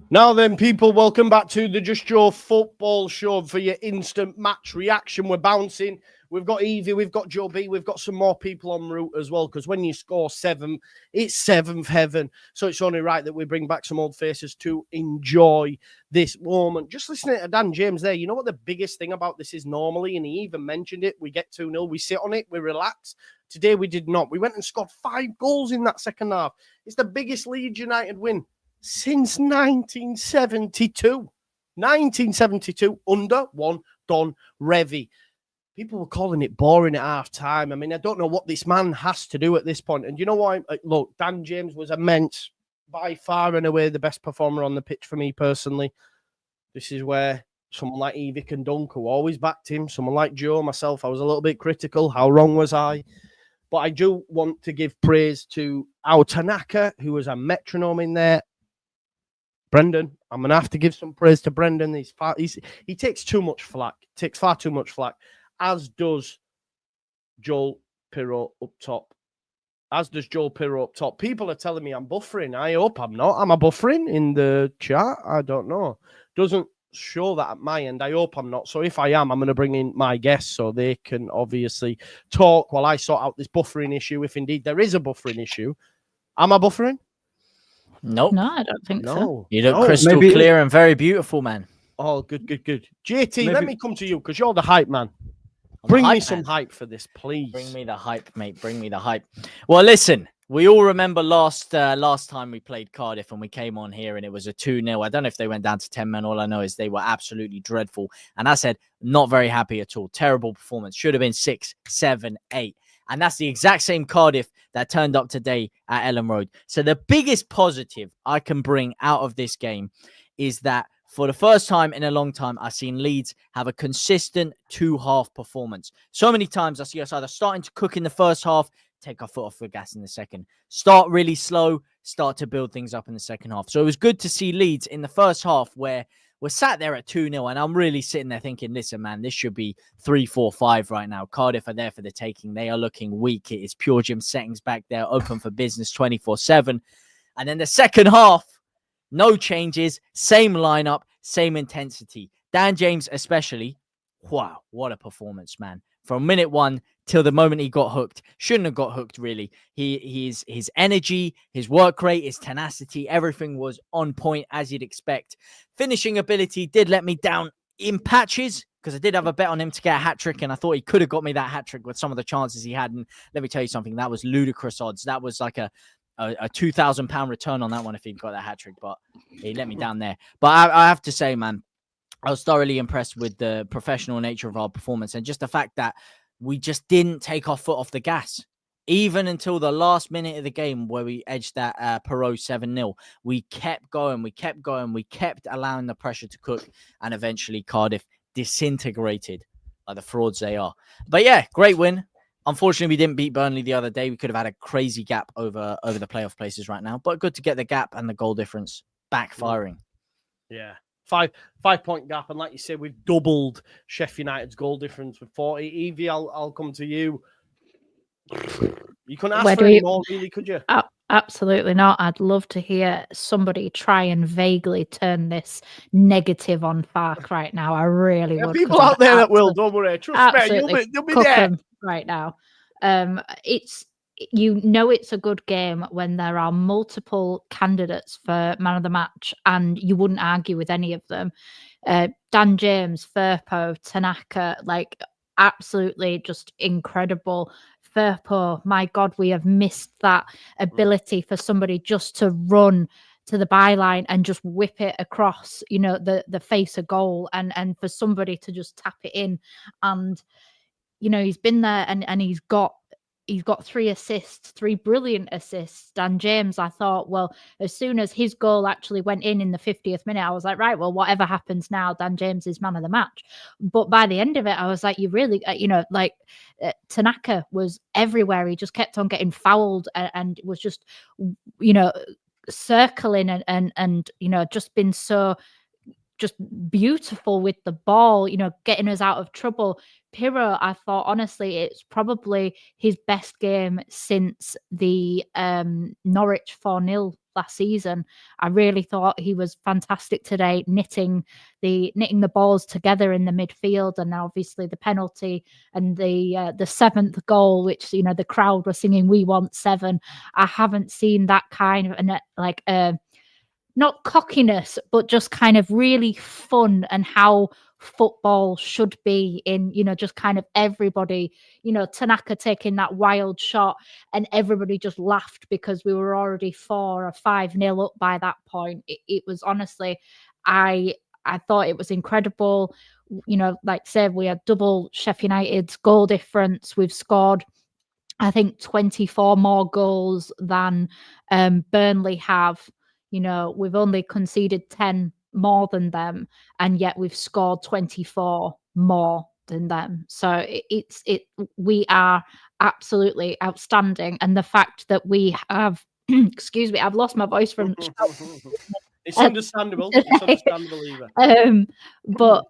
Now then, people, welcome back to the Just Joe Football Show for your instant match reaction. We're bouncing. We've got Evie, we've got Joe B, we've got some more people en route as well, because when you score 7, it's 7th heaven. So it's only right that we bring back some old faces to enjoy this moment. Just listening to Dan James there, you know what the biggest thing about this is normally, and he even mentioned it, we get 2-0, we sit on it, we relax. Today we did not. We went and scored 5 goals in that second half. It's the biggest Leeds United win since 1972. 1972, under one Don Revie. People were calling it boring at half time. I mean, I don't know what this man has to do at this point. And you know what? Look, Dan James was immense. By far and away the best performer on the pitch for me personally. This is where someone like Evic and Dunk, who always backed him, someone like Joe, myself, I was a little bit critical. How wrong was I? But I do want to give praise to our Tanaka, who was a metronome in there. Brendan, I'm going to have to give some praise to Brendan. He takes too much flack, takes far too much flack, as does Joel Pirro up top. People are telling me I'm buffering. I hope I'm not. Am I buffering in the chat? I don't know. Doesn't show that at my end. I hope I'm not. So if I am, I'm going to bring in my guests so they can obviously talk while I sort out this buffering issue, if indeed there is a buffering issue. Am I buffering? Nope. No, I don't think so. You look crystal clear and very beautiful, man. Oh, good. JT, let me come to you because you're the hype man. Bring me some hype for this, please. Bring me the hype, mate. Bring me the hype. Well, listen, we all remember last time we played Cardiff and we came on here and it was a 2-0. I don't know if they went down to 10 men. All I know is they were absolutely dreadful. And I said, not very happy at all. Terrible performance. Should have been 6, 7, 8. And that's the exact same Cardiff that turned up today at Ellen Road. So the biggest positive I can bring out of this game is that for the first time in a long time, I've seen Leeds have a consistent 2-half performance. So many times I see us either starting to cook in the first half, take our foot off the gas in the second, start really slow, start to build things up in the second half. So it was good to see Leeds in the first half where we're sat there at 2-0 and I'm really sitting there thinking, listen, man, this should be 3-4-5 right now. Cardiff are there for the taking. They are looking weak. It is pure gym settings back there, open for business 24/7. And then the second half, no changes, same lineup, same intensity. Dan James especially, wow, what a performance, man. From minute 1 till the moment he got hooked. Shouldn't have got hooked, really. His energy, his work rate, his tenacity, everything was on point as you'd expect. Finishing ability did let me down in patches because I did have a bet on him to get a hat-trick and I thought he could have got me that hat-trick with some of the chances he had. And let me tell you something, that was ludicrous odds. That was like a £2,000 return on that one if he'd got that hat-trick, but he let me down there. But I have to say, man, I was thoroughly impressed with the professional nature of our performance and just the fact that we just didn't take our foot off the gas. Even until the last minute of the game where we edged that Perot 7-0, we kept going, we kept allowing the pressure to cook, and eventually Cardiff disintegrated like the frauds they are. But yeah, great win. Unfortunately, we didn't beat Burnley the other day. We could have had a crazy gap over the playoff places right now, but good to get the gap and the goal difference backfiring. Yeah. 5-point gap, and like you said, we've doubled Sheffield United's goal difference with 40. Evie, I'll come to you. You couldn't ask for any more, really, could you? Absolutely not. I'd love to hear somebody try and vaguely turn this negative on Farke right now. I really would. People out there that will, don't worry. Trust me, you'll be there right now. It's a good game when there are multiple candidates for man of the match and you wouldn't argue with any of them. Dan James, Firpo, Tanaka, like absolutely just incredible. Firpo, my God, we have missed that ability for somebody just to run to the byline and just whip it across, the face of goal and for somebody to just tap it in. And, he's been there and he's got 3 assists, 3 brilliant assists. Dan James, I thought, well, as soon as his goal actually went in the 50th minute, I was like, right, well, whatever happens now, Dan James is man of the match. But by the end of it, I was like, you really, Tanaka was everywhere. He just kept on getting fouled and was just, circling and just been so just beautiful with the ball, getting us out of trouble. Pirro, I thought, honestly, it's probably his best game since the Norwich 4-0 last season. I really thought he was fantastic today, knitting the balls together in the midfield, and obviously the penalty and the seventh goal, which the crowd were singing "We want 7." I haven't seen that kind of not cockiness, but just kind of really fun, and how football should be in, just kind of everybody, Tanaka taking that wild shot and everybody just laughed because we were already 4 or 5-0 up by that point. It was honestly, I thought it was incredible. Like I said, we had double Sheffield United's goal difference. We've scored, I think, 24 more goals than Burnley have. We've only conceded 10 more than them, and yet we've scored 24 more than them. So we are absolutely outstanding. And the fact that we have, excuse me, I've lost my voice from It's understandable. It's understandable, Eva. But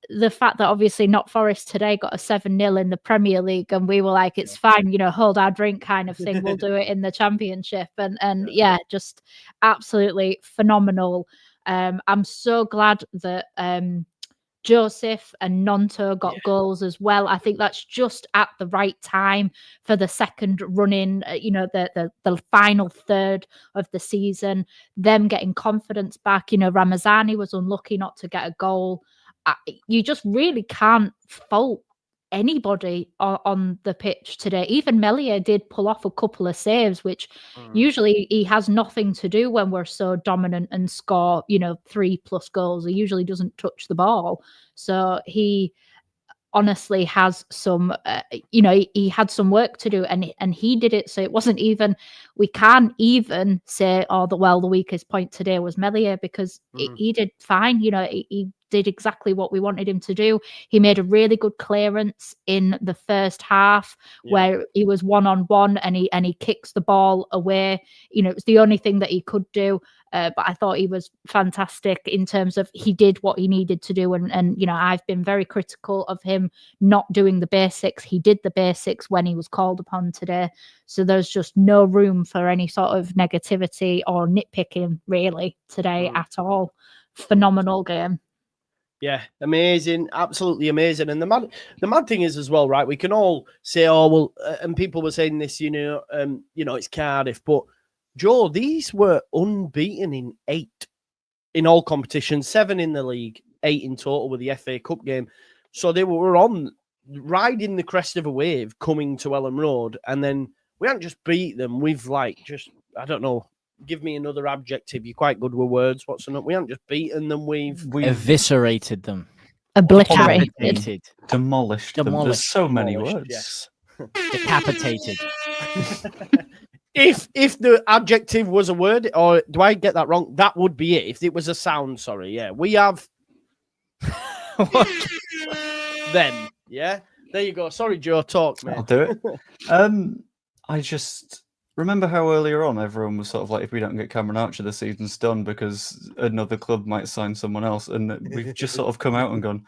the fact that obviously Not Forest today got a 7-0 in the Premier League, and we were like, it's fine, hold our drink kind of thing. We'll do it in the Championship. And just absolutely phenomenal. I'm so glad that Joseph and Nonto got goals as well. I think that's just at the right time for the second run-in, the final third of the season, them getting confidence back. Ramazani was unlucky not to get a goal. You just really can't fault anybody on the pitch today. Even Melier did pull off a couple of saves, which usually he has nothing to do when we're so dominant and score 3+ goals. He usually doesn't touch the ball. So he honestly has some he had some work to do, and he did it. So it wasn't even, we can't even say the weakest point today was Melier, because he did fine. He did exactly what we wanted him to do. He made a really good clearance in the first half where he was 1-on-1 and he kicks the ball away. It was the only thing that he could do. But I thought he was fantastic in terms of he did what he needed to do. And I've been very critical of him not doing the basics. He did the basics when he was called upon today. So there's just no room for any sort of negativity or nitpicking really today at all. Phenomenal game. Yeah, amazing, absolutely amazing. And the mad thing is as well, right? We can all say, and people were saying this, it's Cardiff, but Joe, these were unbeaten in 8 in all competitions, 7 in the league, 8 in total with the FA Cup game. So they were riding the crest of a wave coming to Elland Road, and then we hadn't just beat them. We've I don't know. Give me another adjective. You're quite good with words. What's enough? We haven't just beaten them. We've eviscerated them, obliterated, demolished them. There's so many words. Yes, decapitated. If the adjective was a word, or do I get that wrong? That would be it. If it was a sound, sorry. Yeah, we have. Then, yeah, there you go. Sorry, Joe. Talk, mate. I'll do it. I just remember how earlier on everyone was sort of like, if we don't get Cameron Archer, the season's done because another club might sign someone else. And we've just sort of come out and gone,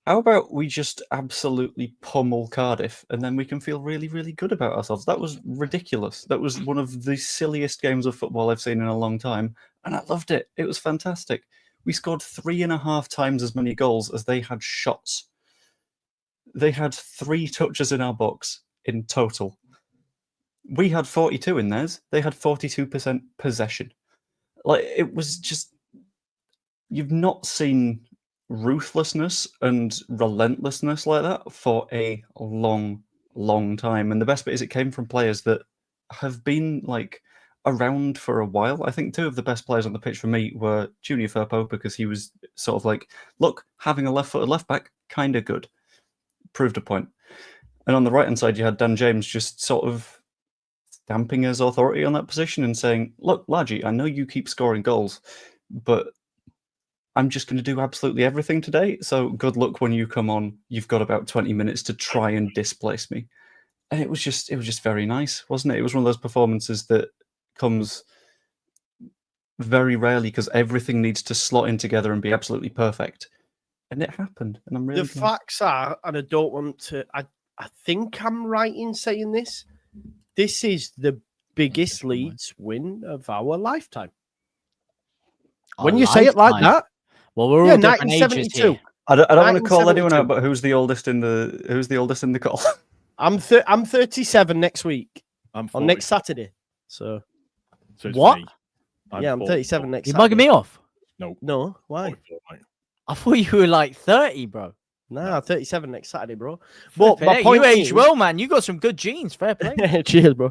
how about we just absolutely pummel Cardiff and then we can feel really, really good about ourselves? That was ridiculous. That was one of the silliest games of football I've seen in a long time. And I loved it. It was fantastic. We scored 3.5 times as many goals as they had shots. They had 3 touches in our box in total. We had 42 in theirs. They had 42% possession. It was just, you've not seen ruthlessness and relentlessness like that for a long, long time. And the best bit is it came from players that have been around for a while. I think 2 of the best players on the pitch for me were Junior Firpo, because he was sort of look, having a left-footed left-back, kind of good. Proved a point. And on the right-hand side, you had Dan James just sort of stamping his authority on that position and saying, look, Laji, I know you keep scoring goals, but I'm just going to do absolutely everything today. So good luck when you come on. You've got about 20 minutes to try and displace me. And it was just very nice, wasn't it? It was one of those performances that comes very rarely because everything needs to slot in together and be absolutely perfect. And it happened. And I'm really the facts are, and I don't want to, I think I'm right in saying this. This is the biggest Leeds win of our lifetime. Our When you say it like lifetime. that, Well, we're all yeah, different ages 1972. here. I don't want to call anyone 1972. out, but who's the oldest in the call? I'm 37 next week I'm on 40, next Saturday. So it's what? me. I'm 40. 37 next You're Saturday. bugging me off. No, why? 44, mate. I thought you were like 30, bro. Nah, 37 next Saturday, bro. But Flipping my heck, point you aged is- well, man. You got some good genes. Fair play. Cheers, bro.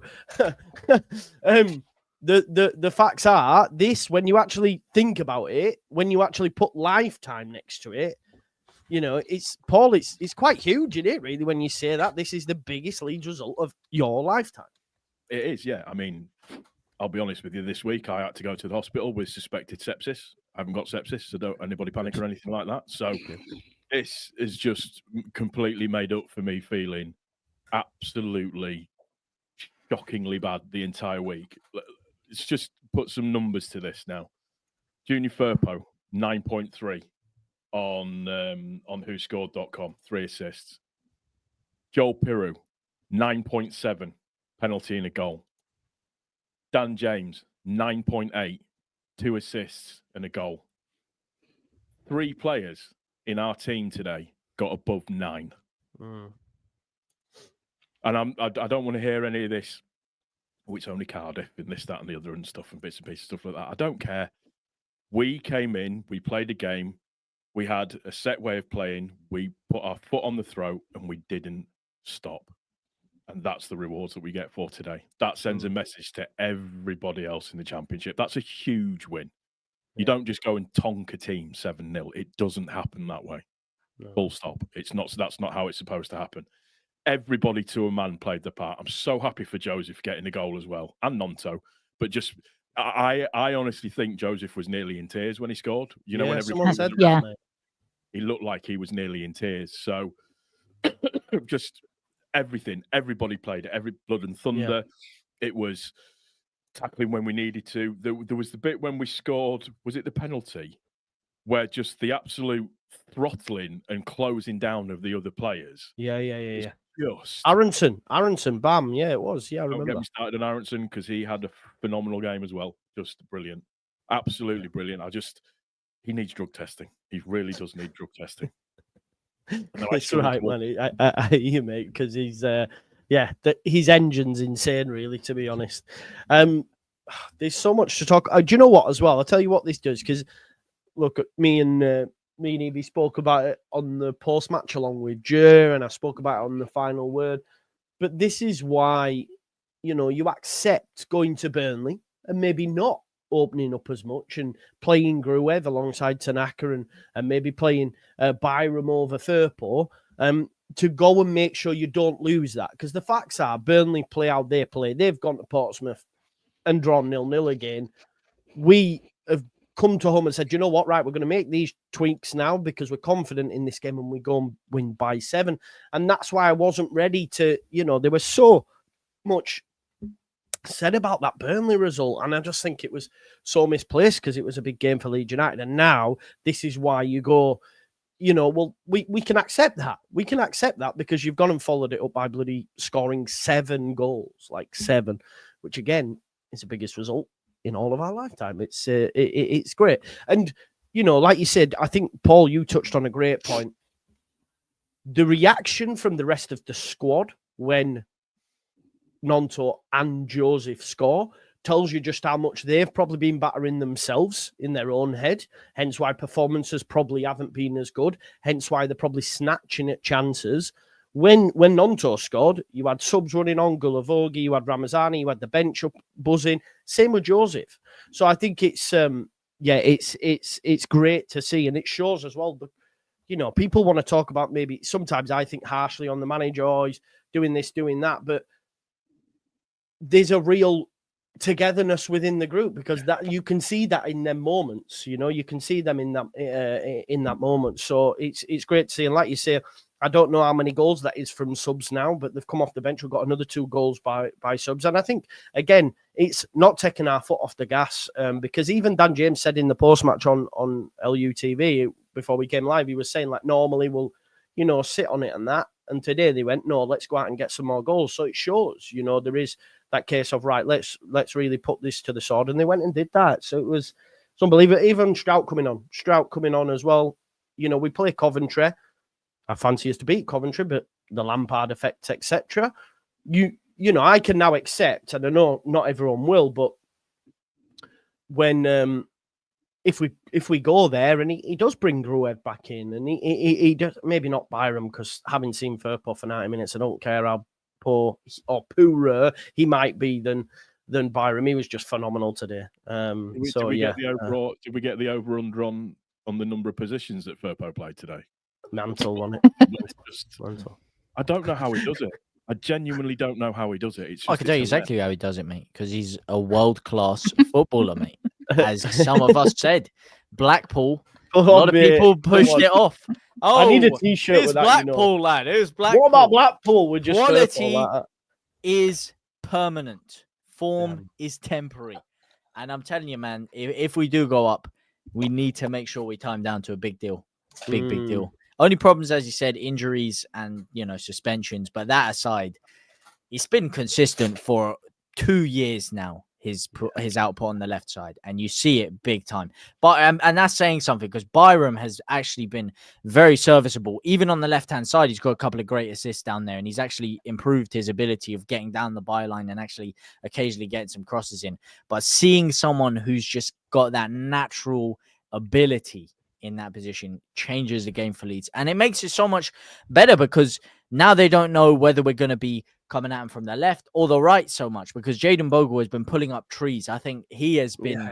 The facts are this: when you actually think about it, when you actually put lifetime next to it, you know, it's Paul. It's quite huge, isn't it? Really, when you say that this is the biggest Leeds result of your lifetime. It is, yeah. I mean, I'll be honest with you. This week, I had to go to the hospital with suspected sepsis. I haven't got sepsis, so don't anybody panic or anything like that. So this is just completely made up for me feeling absolutely shockingly bad the entire week. Let's just put some numbers to this now. Junior Firpo, 9.3 on whoscored.com, 3 assists. Joel Piru, 9.7, penalty and a goal. Dan James, 9.8, 2 assists and a goal. 3 players in our team today got above 9. And I don't want to hear any of this. Oh, it's only Cardiff and this, that, and the other and stuff and bits and pieces, stuff like that. I don't care. We came in, we played a game, we had a set way of playing, we put our foot on the throat and we didn't stop. And that's the rewards that we get for today. That sends a message to everybody else in the championship. That's a huge win. You don't just go and tonk a team 7-0. It doesn't happen that way. No. Full stop. It's not. That's not how it's supposed to happen. Everybody to a man played their part. I'm so happy for Joseph getting the goal as well, and Nonto. But just, I honestly think Joseph was nearly in tears when he scored. You know, when someone said Yeah. that, mate. he looked like he was nearly in tears. So just everything, everybody played it, every blood and thunder. It was tackling when we needed to. There was the bit when we scored, was it the penalty, where just the absolute throttling and closing down of the other players. Yeah. Just Aronson, bam. Yeah, it was. Yeah, I don't remember. get me started on Aronson because he had a phenomenal game as well. Just brilliant. Absolutely brilliant. He needs drug testing. He really does need drug testing. That's right, man. I hear you, mate, because he's his engine's insane, really, to be honest. There's so much to talk. Do you know what as well? I'll tell you what this does, because look, me and Evie spoke about it on the post-match along with Jer, and I spoke about it on the final word. But this is why, you know, you accept going to Burnley and maybe not opening up as much and playing Gruev alongside Tanaka and maybe playing Byram over Firpo to go and make sure you don't lose that. Because the facts are, Burnley play how they play. They've gone to Portsmouth and drawn 0-0 again. We have come to home and said, you know what, right, we're going to make these tweaks now because we're confident in this game and we go and win by 7. And that's why I wasn't ready to, you know, there was so much said about that Burnley result, and I just think it was so misplaced because it was a big game for Leeds United. And now this is why you go, you know, well, we can accept that. We can accept that because you've gone and followed it up by bloody scoring 7 goals, like 7, which again is the biggest result in all of our lifetime. It's great. And, you know, like you said, I think, Paul, you touched on a great point. The reaction from the rest of the squad when Nonto and Joseph score tells you just how much they've probably been battering themselves in their own head, hence why performances probably haven't been as good, hence why they're probably snatching at chances. When Nonto scored, you had subs running on, Gulavogi, you had Ramazani, you had the bench up buzzing. Same with Joseph. So I think it's great to see, and it shows as well. But you know, people want to talk about, maybe sometimes I think harshly on the manager, oh, he's doing this, doing that, but there's a real togetherness within the group because that you can see that in them moments. You know, you can see them in that moment. So it's great to see. And like you say, I don't know how many goals that is from subs now, but they've come off the bench. We've got another 2 goals by subs. And I think, again, it's not taking our foot off the gas because even Dan James said in the post-match on LUTV before we came live, he was saying, like, normally we'll, you know, sit on it and that. And today they went, no, let's go out and get some more goals. So it shows, you know, there is that case of right, let's really put this to the sword, and they went and did that. So it's unbelievable. Even Strout coming on as well. You know, we play Coventry. I fancy us to beat Coventry, but the Lampard effect, etc. You know, I can now accept, and I know not everyone will, but when if we go there and he does bring Gruev back in, and he does, maybe not Byram, because having seen Firpo for 90 minutes, I don't care how poor or poorer he might be than Byram. He was just phenomenal today. Did we get the over-under on the number of positions that Firpo played today? Mantle on it. Mantle. I don't know how he does it. I genuinely don't know how he does it. I can tell you exactly how he does it, mate, because he's a world-class footballer, mate. As some of us said, Blackpool, a lot of people pushed it off. Oh, I need a T-shirt with that. Blackpool, lad. It was Blackpool. What about Blackpool? We're just quality is permanent. Form is temporary. And I'm telling you, man, if we do go up, we need to make sure we time down to a big deal. Big deal. Only problems, as you said, injuries and, you know, suspensions. But that aside, he's been consistent for 2 years now, his output on the left side. And you see it big time. But and that's saying something, because Byram has actually been very serviceable. Even on the left-hand side, he's got a couple of great assists down there. And he's actually improved his ability of getting down the byline and actually occasionally getting some crosses in. But seeing someone who's just got that natural ability in that position changes the game for Leeds, and it makes it so much better, because now they don't know whether we're going to be coming at him from the left or the right so much, because Jayden Bogle has been pulling up trees. I think he has been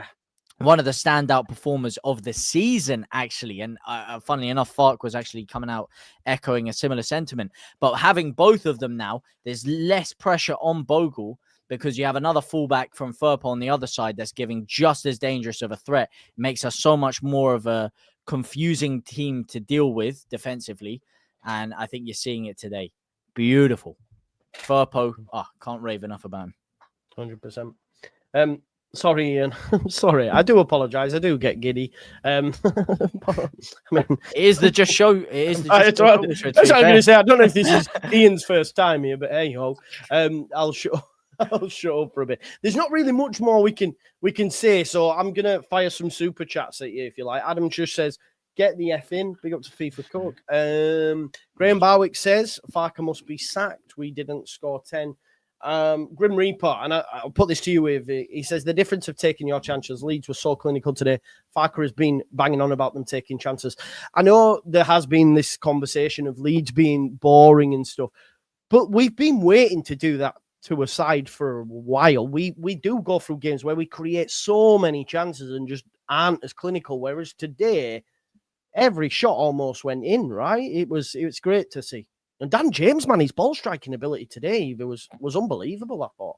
one of the standout performers of the season, actually, and funnily enough, Farke was actually coming out echoing a similar sentiment. But having both of them now, there's less pressure on Bogle, because you have another fullback from Firpo on the other side that's giving just as dangerous of a threat. It makes us so much more of a confusing team to deal with defensively, and I think you're seeing it today. Beautiful. Firpo, can't rave enough about him. 100%. Sorry, Ian. Sorry, I do apologise. I do get giddy. I mean, it is the Just Show. It is the Just Show. That's what I'm going to say. I don't know if this is Ian's first time here, but hey ho, I'll shut up for a bit. There's not really much more we can say, so I'm gonna fire some super chats at you if you like. Adam just says, "Get the F in." Big up to FIFA Cook. Graham Barwick says, "Farke must be sacked. We didn't score 10." Grim Reaper, and I'll put this to you with. He says the difference of taking your chances. Leeds were so clinical today. Farke has been banging on about them taking chances. I know there has been this conversation of Leeds being boring and stuff, but we've been waiting to do that to a side for a while. We do go through games where we create so many chances and just aren't as clinical. Whereas today, every shot almost went in. Right? It was great to see. And Dan James, man, his ball striking ability today was unbelievable. I thought.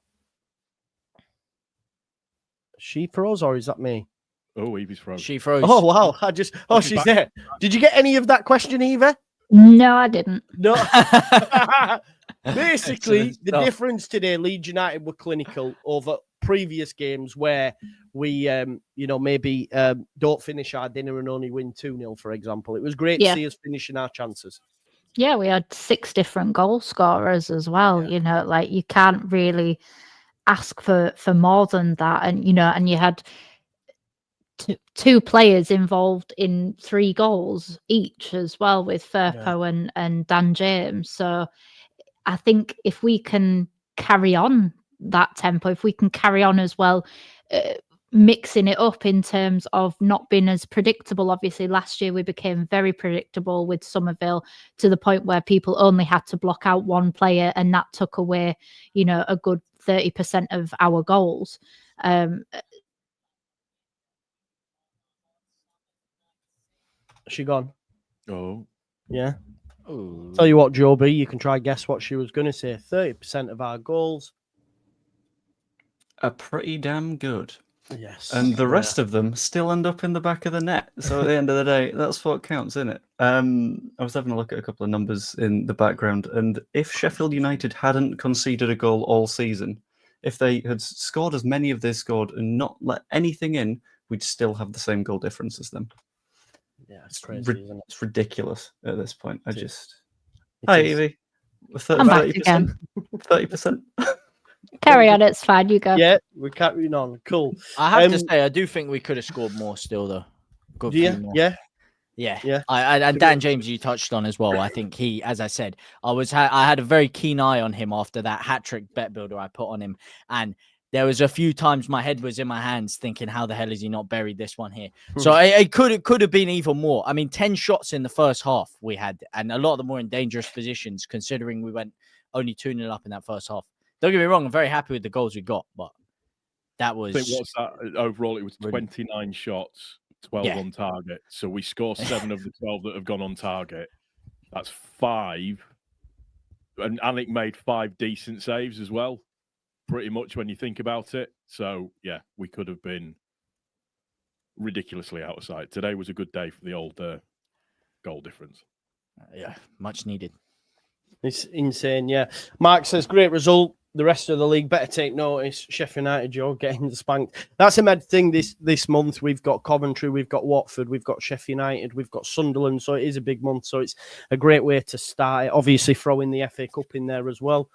She froze, or is that me? Oh, Evie's froze. She froze. Oh wow! She's back. There. Did you get any of that question, Eva? No, I didn't. No. Basically, the difference today, Leeds United were clinical over previous games where we, maybe don't finish our dinner and only win 2-0, for example. It was great to see us finishing our chances. Yeah, we had 6 different goal scorers as well. Yeah. You know, like you can't really ask for more than that. And, and you had two players involved in 3 goals each as well, with Firpo and Dan James. So I think if we can carry on that tempo, if we can carry on as well, mixing it up in terms of not being as predictable. Obviously, last year we became very predictable with Somerville to the point where people only had to block out one player, and that took away, a good 30% of our goals. She gone? Oh, yeah. Ooh. Tell you what, Joe B, you can try guess what she was going to say. 30% of our goals are pretty damn good. Yes. And the rest of them still end up in the back of the net. So at the end of the day, that's what counts, isn't it? I was having a look at a couple of numbers in the background, and if Sheffield United hadn't conceded a goal all season, if they had scored as many as they scored and not let anything in, we'd still have the same goal difference as them. Yeah, it's crazy, isn't it? It's ridiculous at this point. Hi, Evie. 30%. 30%. Carry on, it's fine. You go. Yeah, we're carrying on. Cool. I have to say, I do think we could have scored more still, though. Good Yeah, few more. yeah. Yeah. And Dan James, you touched on as well. I think he, as I said, I had a very keen eye on him after that hat-trick bet builder I put on him. And there was a few times my head was in my hands thinking, how the hell is he not buried this one here? So it could have been even more. I mean, 10 shots in the first half we had, and a lot of them were in dangerous positions, considering we went only 2-0 up in that first half. Don't get me wrong, I'm very happy with the goals we got, but that was... I think what's that? Overall, it was 29 shots, 12 on target. So we score 7 of the 12 that have gone on target. That's 5. And Alec made 5 decent saves as well, pretty much when you think about it. So, yeah, we could have been ridiculously out of sight. Today was a good day for the old goal difference. Yeah, much needed. It's insane, yeah. Mark says, great result. The rest of the league better take notice. Sheffield United, Joe, getting spanked. That's a mad thing this month. We've got Coventry, we've got Watford, we've got Sheffield United, we've got Sunderland. So it is a big month. So it's a great way to start it. Obviously, throwing the FA Cup in there as well.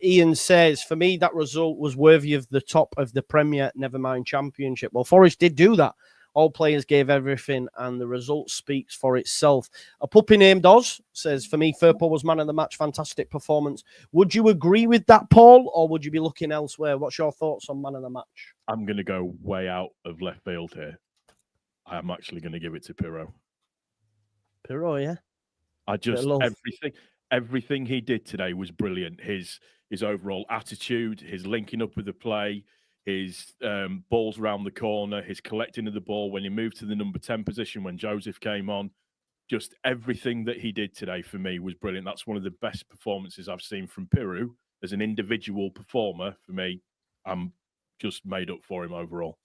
Ian says, for me, that result was worthy of the top of the Premier, never mind Championship. Well, Forest did do that. All players gave everything, and the result speaks for itself. A puppy named Oz says, for me, Firpo was man of the match. Fantastic performance. Would you agree with that, Paul, or would you be looking elsewhere? What's your thoughts on man of the match? I'm going to go way out of left field here. I'm actually going to give it to Pirro. Pirro, yeah. Everything he did today was brilliant. His overall attitude, his linking up with the play, his balls around the corner, his collecting of the ball when he moved to the number 10 position when Joseph came on. Just everything that he did today for me was brilliant. That's one of the best performances I've seen from Pirro as an individual performer. For me, I'm just made up for him overall.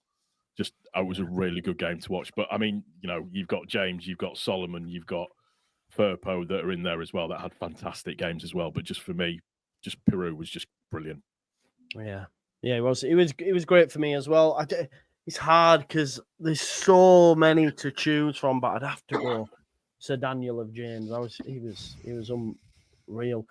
It was a really good game to watch. But I mean, you've got James, you've got Solomon, you've got Firpo that are in there as well that had fantastic games as well. But just for me, just Pirro was just brilliant. Yeah. Yeah, it was great for me as well. It's hard because there's so many to choose from, but I'd have to go Sir Daniel of James. He was unreal.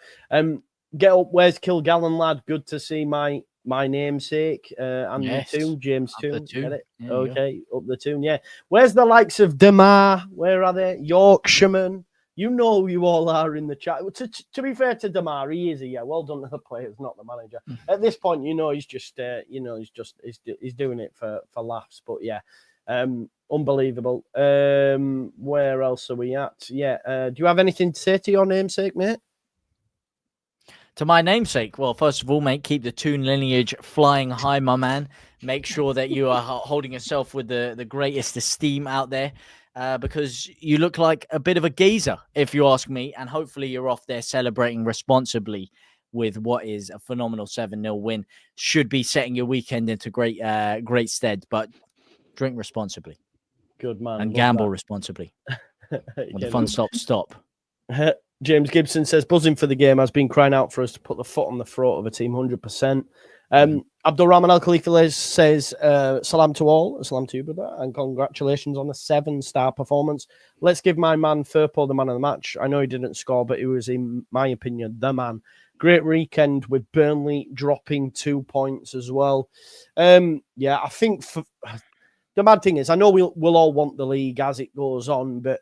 Get up, where's Kilgallen, lad? Good to see my namesake, Andy Toon, James Toon. Get it? Yeah, okay, up the Toon. Yeah. Where's the likes of Demar? Where are they? Yorkshireman. You know who you all are in the chat. To be fair to Demar, he is well done to the players, not the manager. At this point, he's just he's doing it for laughs. But yeah, unbelievable. Where else are we at? Yeah. Do you have anything to say to your namesake, mate? To my namesake, well, first of all, mate, keep the Toon lineage flying high, my man. Make sure that you are holding yourself with the greatest esteem out there. Because you look like a bit of a geezer, if you ask me, and hopefully you're off there celebrating responsibly with what is a phenomenal 7-0 win. Should be setting your weekend into great stead, but drink responsibly. Good man. And gamble responsibly. When the fun stop. James Gibson says, buzzing for the game, has been crying out for us to put the foot on the throat of a team 100%. Abdul Rahman Al Khalifa says, salam to all, salam to you, brother, and congratulations on the 7-star performance. Let's give my man Firpo the man of the match. I know he didn't score, but he was, in my opinion, the man. Great weekend with Burnley dropping 2 points as well. Yeah, I think the bad thing is, I know we'll all want the league as it goes on, but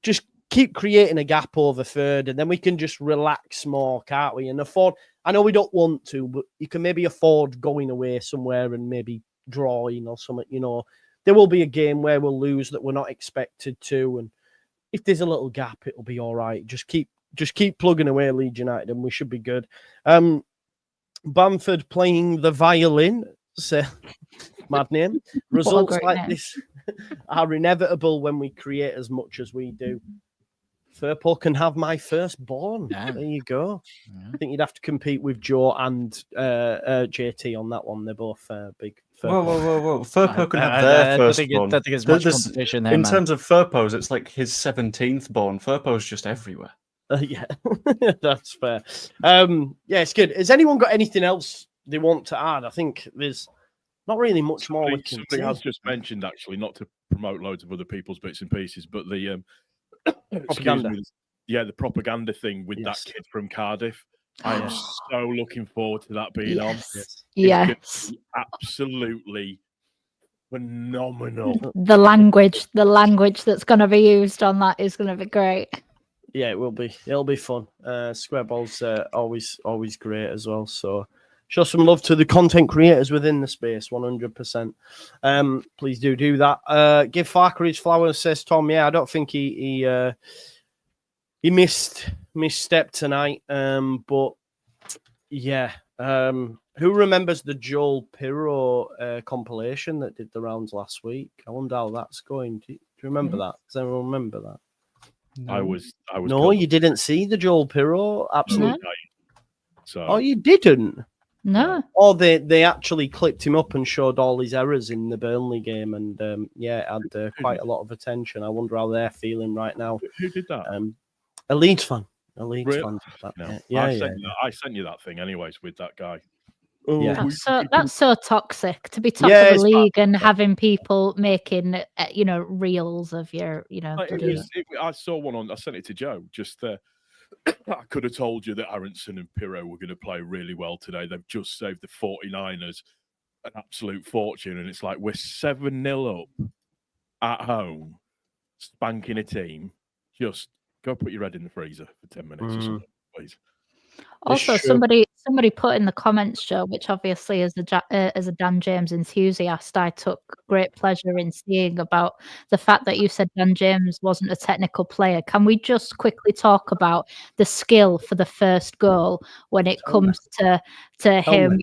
just keep creating a gap over third, and then we can just relax more, can't we? And afford. I know we don't want to, but you can maybe afford going away somewhere and maybe drawing or something. There will be a game where we'll lose that we're not expected to, and if there's a little gap, it'll be all right. Just keep plugging away, Leeds United, and we should be good. Bamford playing the violin. So, mad name. Results like this are inevitable when we create as much as we do. Firpo can have my firstborn. Yeah. There you go. Yeah. I think you'd have to compete with Joe and JT on that one. They're both big. Whoa. Firpo can have their firstborn. I think it's much competition there, in terms of Firpo's, it's like his 17th born. Firpo's just everywhere. Yeah, that's fair. Yeah, it's good. Has anyone got anything else they want to add? I think there's not really much more. Something I was just mentioned, actually, not to promote loads of other people's bits and pieces, but the propaganda. The propaganda thing with that kid from Cardiff. I am so looking forward to that being on. Yes. It's gonna Yes. be absolutely phenomenal. The language that's going to be used on that is going to be great. Yeah, it will be. It'll be fun. Square Ball's always great as well. So show some love to the content creators within the space, 100%. Please do that. Give Farke his flowers, says Tom. Yeah, I don't think he misstepped tonight. But yeah. Who remembers the Joel Pirro compilation that did the rounds last week? I wonder how that's going. Do you remember that? Does everyone remember that? I was. No, you didn't see the Joel Pirro. Absolutely. No. So. Oh, you didn't? No. Oh, they actually clipped him up and showed all his errors in the Burnley game, and it had quite a lot of attention. I wonder how they're feeling right now. Who did that? A Leeds fan. A Leeds Really? fan. Did that. No. Yeah. I sent you that thing anyways with that guy. Yeah. That's so toxic to be top Yeah, of it's the league bad. and having people making reels of your I saw one on. I sent it to Joe. Just I could have told you that Aronson and Pirro were going to play really well today. They've just saved the 49ers an absolute fortune, and it's like we're 7-0 up at home, spanking a team. Just go put your head in the freezer for 10 minutes or something, please. Also, somebody put in the comments, Joe, which obviously as a Dan James enthusiast, I took great pleasure in seeing about the fact that you said Dan James wasn't a technical player. Can we just quickly talk about the skill for the first goal when it comes to him,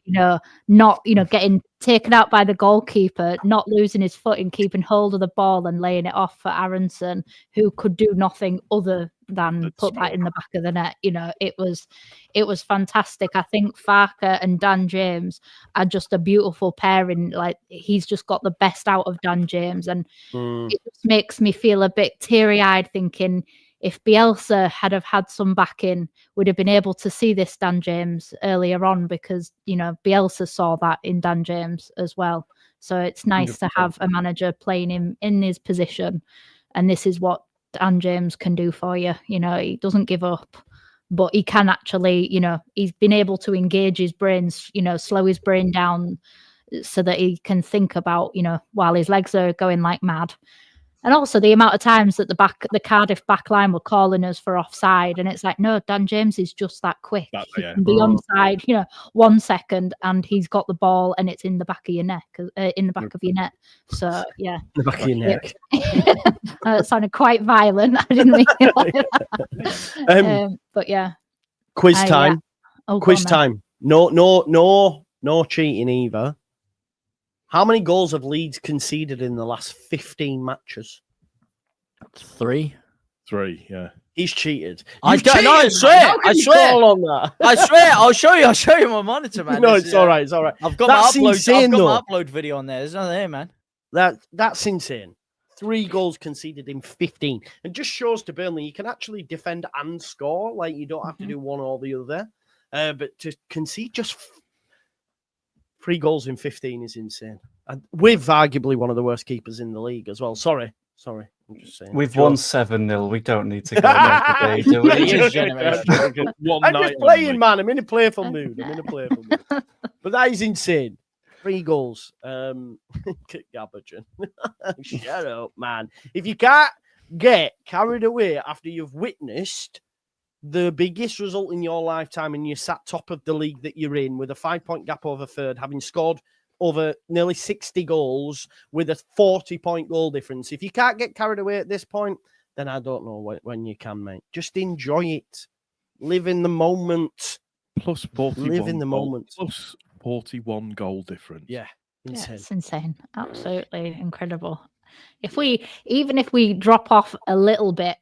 not getting taken out by the goalkeeper, not losing his footing, keeping hold of the ball and laying it off for Aronson, who could do nothing other than put that in the back of the net. It was fantastic. I think Farke and Dan James are just a beautiful pairing. Like, he's just got the best out of Dan James, and it just makes me feel a bit teary-eyed thinking if Bielsa had some backing, we'd have been able to see this Dan James earlier on, because Bielsa saw that in Dan James as well. So it's nice 100%. To have a manager playing him in his position, and this is what Dan James can do for you. He doesn't give up, but he can actually, he's been able to engage his brains, slow his brain down so that he can think about, while his legs are going like mad. And also the amount of times that the Cardiff back line were calling us for offside, and it's like, no, Dan James is just that quick. He can be onside, 1 second, and he's got the ball, and it's in the back of your neck, in the back of your net. So yeah, the back of your neck. It sounded quite violent. I didn't mean it like that. But yeah, quiz time. Quiz time. No cheating either. How many goals have Leeds conceded in the last 15 matches? 3. 3, yeah. He's cheated. I swear. I swear. On that? I swear. I'll show you my monitor, man. No, it's all right. It's all right. I've got my upload video on there. There's nothing there, man. That's insane. 3 goals conceded in 15. And just shows to Burnley you can actually defend and score. Like, you don't have to do one or the other. But to concede just 3 goals in 15 is insane. And with arguably one of the worst keepers in the league as well. Sorry. I'm just saying. We've won 7-0. We don't need to go there today, do we? I'm just playing, man. I'm in a playful mood. But that is insane. 3 goals. Gabberton. Shut up, man. If you can't get carried away after you've witnessed the biggest result in your lifetime and you sat top of the league that you're in with a 5-point gap over third, having scored over nearly 60 goals with a 40-point goal difference. If you can't get carried away at this point, then I don't know when you can, mate. Just enjoy it. Live in the moment. Plus 41. Live in the moment. Plus 41 goal difference. Yeah. Insane. Yeah, it's insane. Absolutely incredible. Even if we drop off a little bit,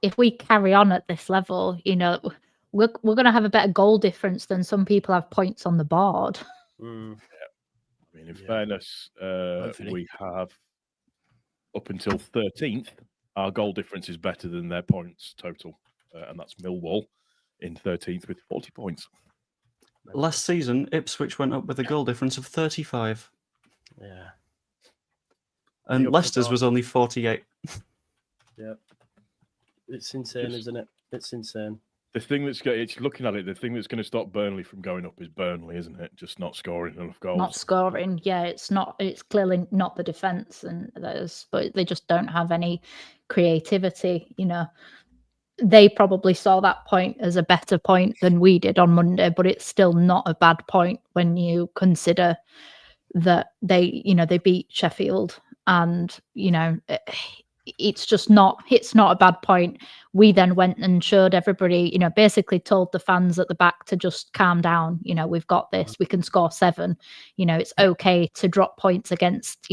if we carry on at this level, we're going to have a better goal difference than some people have points on the board. Yeah. I mean, in fairness, we have up until 13th, our goal difference is better than their points total, and that's Millwall in 13th with 40 points. Last season, Ipswich went up with a goal difference of 35. Yeah. And Leicester's was only 48. Yeah. It's insane, isn't it? It's insane. The thing that's it's looking at it, the thing that's going to stop Burnley from going up is Burnley, isn't it? Just not scoring enough goals. Not scoring, yeah. It's clearly not the defense, but they just don't have any creativity. They probably saw that point as a better point than we did on Monday, but it's still not a bad point when you consider that they beat Sheffield, and it's not a bad point. We then went and showed everybody, basically told the fans at the back to just calm down. We've got this. We can score 7. It's okay to drop points against,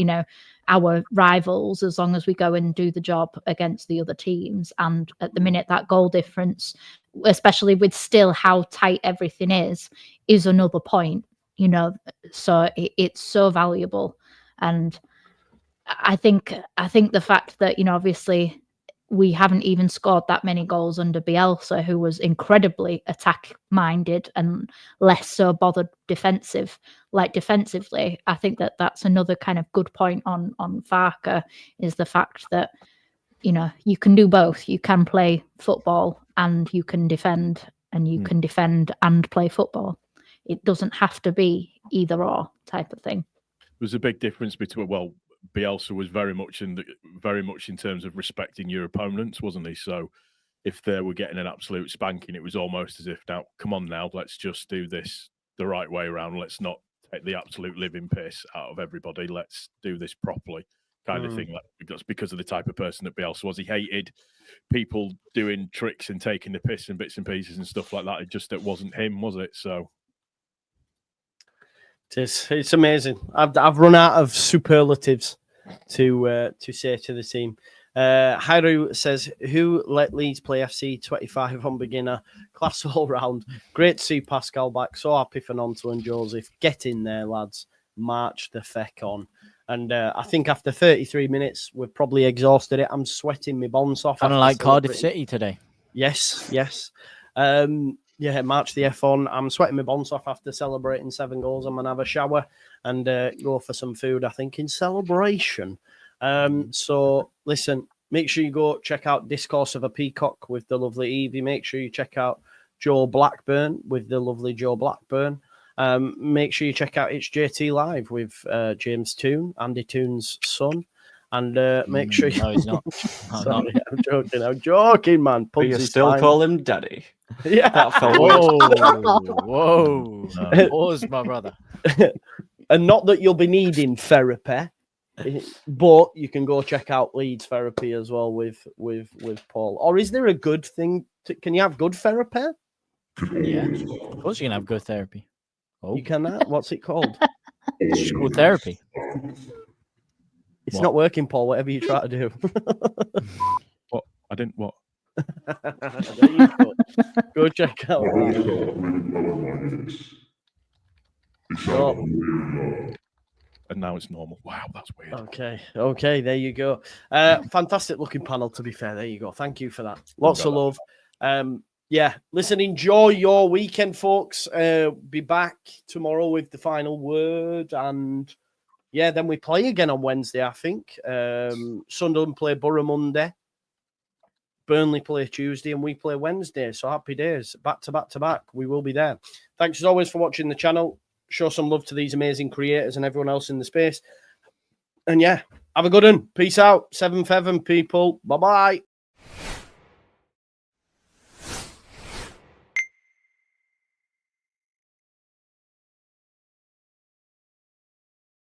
our rivals as long as we go and do the job against the other teams. And at the minute, that goal difference, especially with still how tight everything is another point, so it's so valuable. And I think the fact that, obviously we haven't even scored that many goals under Bielsa, who was incredibly attack-minded and less so bothered defensively. I think that's another kind of good point on Farke, is the fact that, you can do both. You can play football and you can defend, and you can defend and play football. It doesn't have to be either or type of thing. There's a big difference between, Bielsa was very much in terms of respecting your opponents, wasn't he? So if they were getting an absolute spanking, it was almost as if, now, come on now, let's just do this the right way around. Let's not take the absolute living piss out of everybody. Let's do this properly, kind of thing. That's because of the type of person that Bielsa was. He hated people doing tricks and taking the piss and bits and pieces and stuff like that. It wasn't him, was it? So it's amazing. I've run out of superlatives to say to the team. Haru says, who let Leeds play FC 25 on beginner? Class all round. Great to see Pascal back. So happy for Nonto and Joseph. Get in there, lads. March the feck on. And I think after 33 minutes, we've probably exhausted it. I'm sweating my bonds off. Kind of like Cardiff City today. Yes. Yeah, march the F on. I'm sweating my bonds off after celebrating 7 goals. I'm going to have a shower and go for some food, I think, in celebration. So, listen, make sure you go check out Discourse of a Peacock with the lovely Evie. Make sure you check out Joe Blackburn with the lovely Joe Blackburn. Make sure you check out It's JT Live with James Toon, Andy Toon's son. And make sure you... No, he's not. Sorry, I'm joking, man. But you still call him Daddy. Yeah. That felt Whoa. Pause, my brother. And not that you'll be needing therapy, but you can go check out Leeds Therapy as well with Paul. Or is there a good thing? Can you have good therapy? Yeah, of course you can have good therapy. You can have? What's it called? It's called therapy. It's not working, Paul, whatever you try to do. What? I didn't what? There you go. Go check out. And now it's normal. Wow, that's weird. Okay, there you go. Fantastic looking panel, to be fair. There you go. Thank you for that. Lots of love. Yeah, listen, enjoy your weekend, folks. Be back tomorrow with the final word, and yeah, then we play again on Wednesday, I think. Sunderland play Borough Monday, Burnley play Tuesday, and we play Wednesday. So happy days, back to back to back. We will be there. Thanks as always for watching the channel. Show some love to these amazing creators and everyone else in the space. And yeah, have a good one. Peace out. 7-7, people. Bye-bye.